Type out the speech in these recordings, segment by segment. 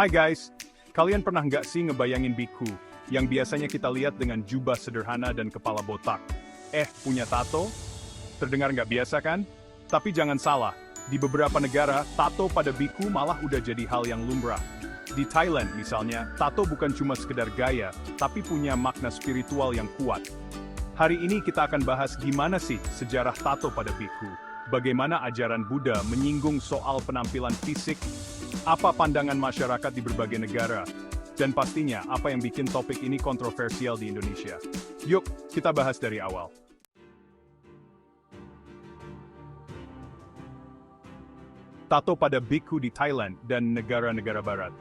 Hai guys, kalian pernah nggak sih ngebayangin biku, yang biasanya kita lihat dengan jubah sederhana dan kepala botak? Punya tato? Terdengar nggak biasa kan? Tapi jangan salah, di beberapa negara, tato pada biku malah udah jadi hal yang lumrah. Di Thailand misalnya, tato bukan cuma sekedar gaya, tapi punya makna spiritual yang kuat. Hari ini kita akan bahas gimana sih sejarah tato pada biku, bagaimana ajaran Buddha menyinggung soal penampilan fisik, apa pandangan masyarakat di berbagai negara, dan pastinya apa yang bikin topik ini kontroversial di Indonesia. Yuk, kita bahas dari awal. Tato pada biku di Thailand dan negara-negara barat.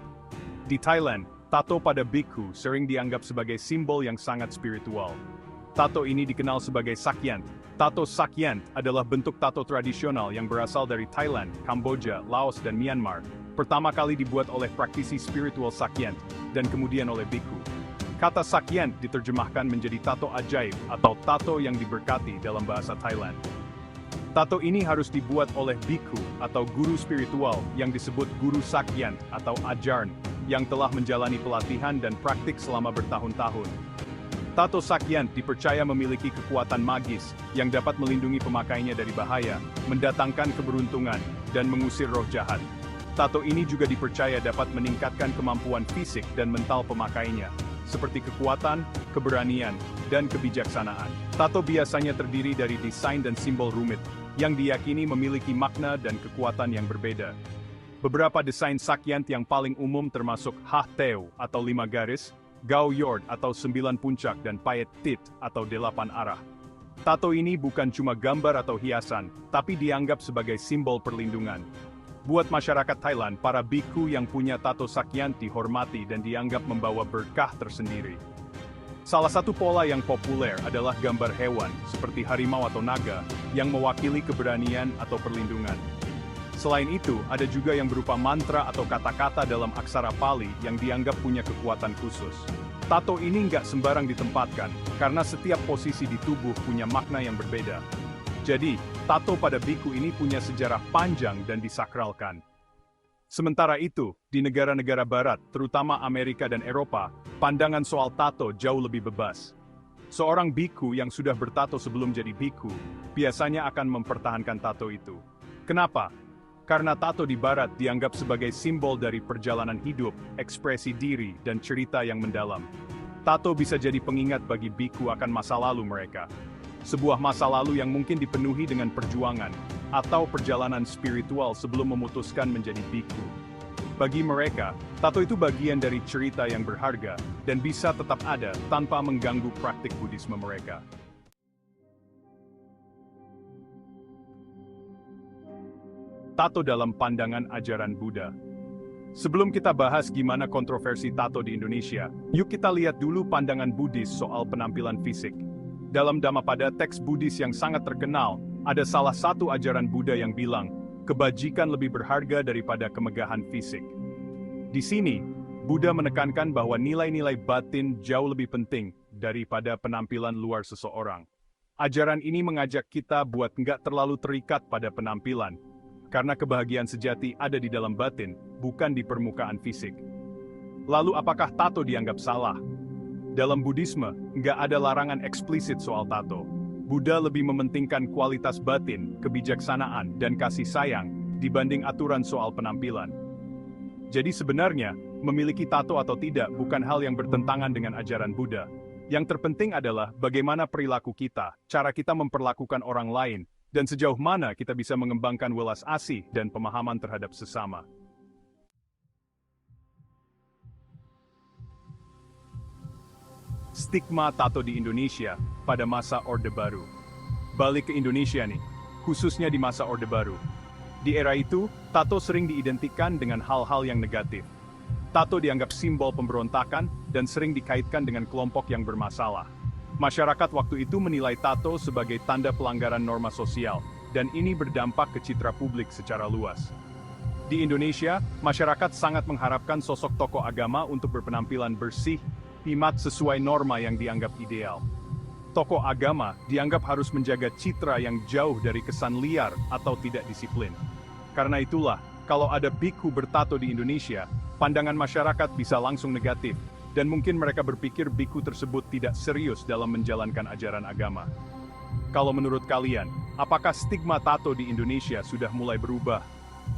Di Thailand, tato pada biku sering dianggap sebagai simbol yang sangat spiritual. Tato ini dikenal sebagai sakyant. Tato sakyant adalah bentuk tato tradisional yang berasal dari Thailand, Kamboja, Laos, dan Myanmar. Pertama kali dibuat oleh praktisi spiritual sakyant, dan kemudian oleh biku. Kata sakyant diterjemahkan menjadi tato ajaib atau tato yang diberkati dalam bahasa Thailand. Tato ini harus dibuat oleh biku atau guru spiritual yang disebut guru sakyant atau ajarn, yang telah menjalani pelatihan dan praktik selama bertahun-tahun. Tato sakyant dipercaya memiliki kekuatan magis yang dapat melindungi pemakainya dari bahaya, mendatangkan keberuntungan, dan mengusir roh jahat. Tato ini juga dipercaya dapat meningkatkan kemampuan fisik dan mental pemakainya, seperti kekuatan, keberanian, dan kebijaksanaan. Tato biasanya terdiri dari desain dan simbol rumit, yang diyakini memiliki makna dan kekuatan yang berbeda. Beberapa desain sakyant yang paling umum termasuk Ha Teo atau 5 garis, Gao Yord atau 9 puncak, dan Payet Tit atau 8 arah. Tato ini bukan cuma gambar atau hiasan, tapi dianggap sebagai simbol perlindungan. Buat masyarakat Thailand, para biku yang punya tato sakyant dihormati dan dianggap membawa berkah tersendiri. Salah satu pola yang populer adalah gambar hewan, seperti harimau atau naga, yang mewakili keberanian atau perlindungan. Selain itu, ada juga yang berupa mantra atau kata-kata dalam aksara Pali yang dianggap punya kekuatan khusus. Tato ini nggak sembarang ditempatkan, karena setiap posisi di tubuh punya makna yang berbeda. Jadi, tato pada biku ini punya sejarah panjang dan disakralkan. Sementara itu, di negara-negara barat, terutama Amerika dan Eropa, pandangan soal tato jauh lebih bebas. Seorang biku yang sudah bertato sebelum jadi biku, biasanya akan mempertahankan tato itu. Kenapa? Karena tato di barat dianggap sebagai simbol dari perjalanan hidup, ekspresi diri, dan cerita yang mendalam. Tato bisa jadi pengingat bagi biku akan masa lalu mereka. Sebuah masa lalu yang mungkin dipenuhi dengan perjuangan, atau perjalanan spiritual sebelum memutuskan menjadi biku. Bagi mereka, tato itu bagian dari cerita yang berharga, dan bisa tetap ada tanpa mengganggu praktik Buddhisme mereka. Tato dalam pandangan ajaran Buddha. Sebelum kita bahas gimana kontroversi tato di Indonesia, yuk kita lihat dulu pandangan Buddhis soal penampilan fisik. Dalam Dhammapada, teks Buddhis yang sangat terkenal, ada salah satu ajaran Buddha yang bilang, kebajikan lebih berharga daripada kemegahan fisik. Di sini, Buddha menekankan bahwa nilai-nilai batin jauh lebih penting daripada penampilan luar seseorang. Ajaran ini mengajak kita buat nggak terlalu terikat pada penampilan, karena kebahagiaan sejati ada di dalam batin, bukan di permukaan fisik. Lalu apakah tato dianggap salah? Dalam Buddhisme, nggak ada larangan eksplisit soal tato. Buddha lebih mementingkan kualitas batin, kebijaksanaan, dan kasih sayang, dibanding aturan soal penampilan. Jadi sebenarnya, memiliki tato atau tidak bukan hal yang bertentangan dengan ajaran Buddha. Yang terpenting adalah bagaimana perilaku kita, cara kita memperlakukan orang lain, dan sejauh mana kita bisa mengembangkan welas asih dan pemahaman terhadap sesama. Stigma tato di Indonesia pada masa Orde Baru. Balik ke Indonesia nih, khususnya di masa Orde Baru. Di era itu, tato sering diidentikan dengan hal-hal yang negatif. Tato dianggap simbol pemberontakan dan sering dikaitkan dengan kelompok yang bermasalah. Masyarakat waktu itu menilai tato sebagai tanda pelanggaran norma sosial, dan ini berdampak ke citra publik secara luas. Di Indonesia, masyarakat sangat mengharapkan sosok tokoh agama untuk berpenampilan bersih, imat sesuai norma yang dianggap ideal. Tokoh agama dianggap harus menjaga citra yang jauh dari kesan liar atau tidak disiplin. Karena itulah, kalau ada biku bertato di Indonesia, pandangan masyarakat bisa langsung negatif, dan mungkin mereka berpikir biku tersebut tidak serius dalam menjalankan ajaran agama. Kalau menurut kalian, apakah stigma tato di Indonesia sudah mulai berubah?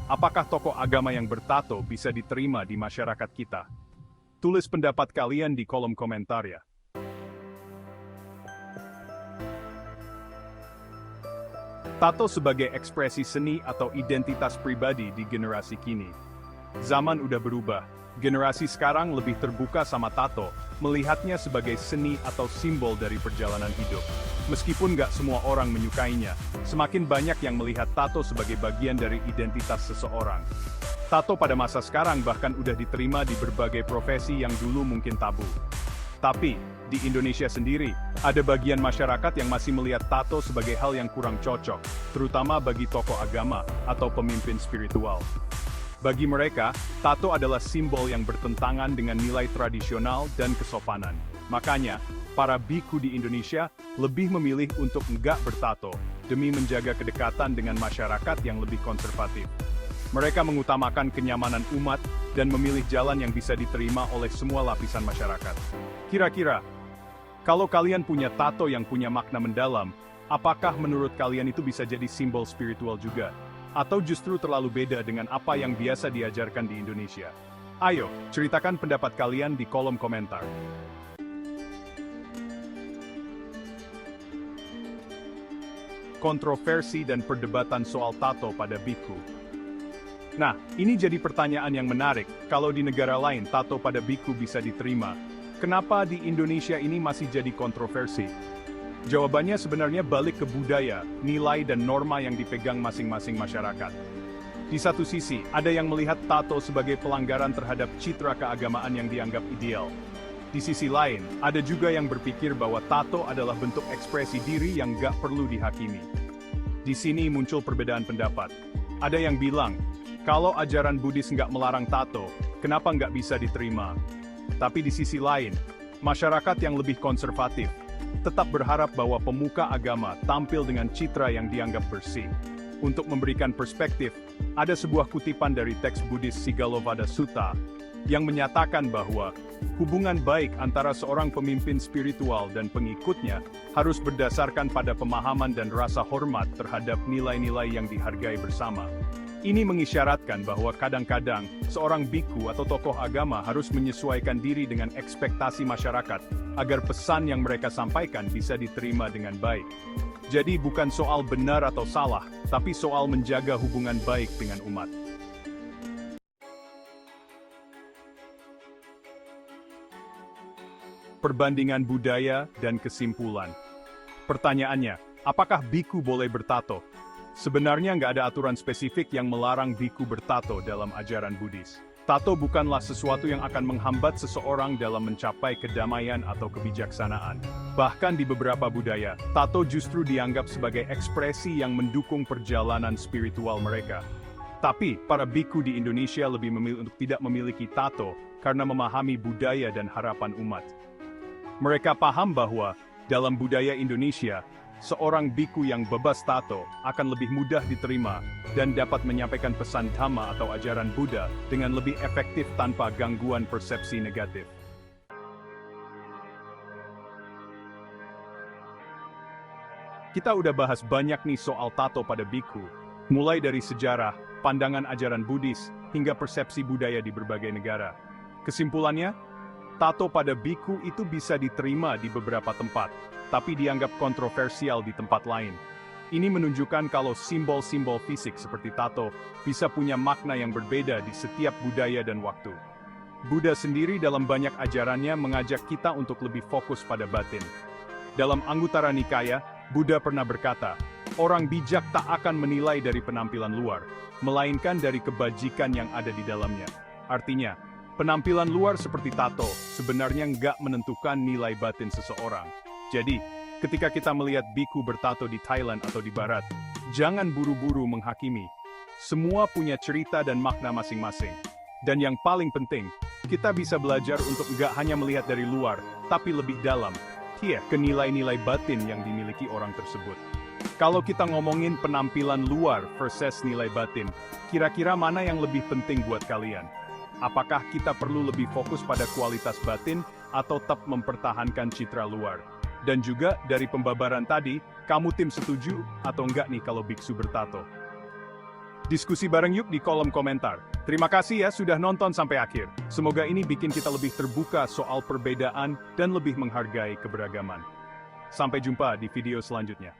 Apakah tokoh agama yang bertato bisa diterima di masyarakat kita? Tulis pendapat kalian di kolom komentar ya. Tato sebagai ekspresi seni atau identitas pribadi di generasi kini. Zaman udah berubah, generasi sekarang lebih terbuka sama tato, melihatnya sebagai seni atau simbol dari perjalanan hidup. Meskipun nggak semua orang menyukainya, semakin banyak yang melihat tato sebagai bagian dari identitas seseorang. Tato pada masa sekarang bahkan udah diterima di berbagai profesi yang dulu mungkin tabu. Tapi, di Indonesia sendiri, ada bagian masyarakat yang masih melihat tato sebagai hal yang kurang cocok, terutama bagi tokoh agama atau pemimpin spiritual. Bagi mereka, tato adalah simbol yang bertentangan dengan nilai tradisional dan kesopanan. Makanya, para biku di Indonesia lebih memilih untuk enggak bertato, demi menjaga kedekatan dengan masyarakat yang lebih konservatif. Mereka mengutamakan kenyamanan umat dan memilih jalan yang bisa diterima oleh semua lapisan masyarakat. Kira-kira, kalau kalian punya tato yang punya makna mendalam, apakah menurut kalian itu bisa jadi simbol spiritual juga? Atau justru terlalu beda dengan apa yang biasa diajarkan di Indonesia? Ayo, ceritakan pendapat kalian di kolom komentar. Kontroversi dan perdebatan soal tato pada biku. Nah, ini jadi pertanyaan yang menarik. Kalau di negara lain tato pada biku bisa diterima, kenapa di Indonesia ini masih jadi kontroversi? Jawabannya sebenarnya balik ke budaya, nilai dan norma yang dipegang masing-masing masyarakat. Di satu sisi, ada yang melihat tato sebagai pelanggaran terhadap citra keagamaan yang dianggap ideal. Di sisi lain, ada juga yang berpikir bahwa tato adalah bentuk ekspresi diri yang gak perlu dihakimi. Di sini muncul perbedaan pendapat. Ada yang bilang, kalau ajaran Buddhis nggak melarang tato, kenapa nggak bisa diterima? Tapi di sisi lain, masyarakat yang lebih konservatif tetap berharap bahwa pemuka agama tampil dengan citra yang dianggap bersih. Untuk memberikan perspektif, ada sebuah kutipan dari teks Buddhis Sigalovadah Sutta yang menyatakan bahwa hubungan baik antara seorang pemimpin spiritual dan pengikutnya harus berdasarkan pada pemahaman dan rasa hormat terhadap nilai-nilai yang dihargai bersama. Ini mengisyaratkan bahwa kadang-kadang seorang biku atau tokoh agama harus menyesuaikan diri dengan ekspektasi masyarakat agar pesan yang mereka sampaikan bisa diterima dengan baik. Jadi bukan soal benar atau salah, tapi soal menjaga hubungan baik dengan umat. Perbandingan budaya dan kesimpulan. Pertanyaannya, apakah biku boleh bertato? Sebenarnya nggak ada aturan spesifik yang melarang biku bertato dalam ajaran Buddhis. Tato bukanlah sesuatu yang akan menghambat seseorang dalam mencapai kedamaian atau kebijaksanaan. Bahkan di beberapa budaya, tato justru dianggap sebagai ekspresi yang mendukung perjalanan spiritual mereka. Tapi, para biku di Indonesia lebih memilih untuk tidak memiliki tato karena memahami budaya dan harapan umat. Mereka paham bahwa, dalam budaya Indonesia, seorang biku yang bebas tato akan lebih mudah diterima dan dapat menyampaikan pesan Dhamma atau ajaran Buddha dengan lebih efektif tanpa gangguan persepsi negatif. Kita udah bahas banyak nih soal tato pada biku, mulai dari sejarah, pandangan ajaran Buddhis, hingga persepsi budaya di berbagai negara. Kesimpulannya, tato pada biku itu bisa diterima di beberapa tempat, tapi dianggap kontroversial di tempat lain. Ini menunjukkan kalau simbol-simbol fisik seperti tato bisa punya makna yang berbeda di setiap budaya dan waktu. Buddha sendiri dalam banyak ajarannya mengajak kita untuk lebih fokus pada batin. Dalam Anguttara Nikaya, Buddha pernah berkata, orang bijak tak akan menilai dari penampilan luar, melainkan dari kebajikan yang ada di dalamnya. Artinya, penampilan luar seperti tato sebenarnya nggak menentukan nilai batin seseorang. Jadi, ketika kita melihat biku bertato di Thailand atau di Barat, jangan buru-buru menghakimi. Semua punya cerita dan makna masing-masing. Dan yang paling penting, kita bisa belajar untuk nggak hanya melihat dari luar, tapi lebih dalam, ke nilai-nilai batin yang dimiliki orang tersebut. Kalau kita ngomongin penampilan luar versus nilai batin, kira-kira mana yang lebih penting buat kalian? Apakah kita perlu lebih fokus pada kualitas batin atau tetap mempertahankan citra luar? Dan juga dari pembabaran tadi, kamu tim setuju atau enggak nih kalau biksu bertato? Diskusi bareng yuk di kolom komentar. Terima kasih ya sudah nonton sampai akhir. Semoga ini bikin kita lebih terbuka soal perbedaan dan lebih menghargai keberagaman. Sampai jumpa di video selanjutnya.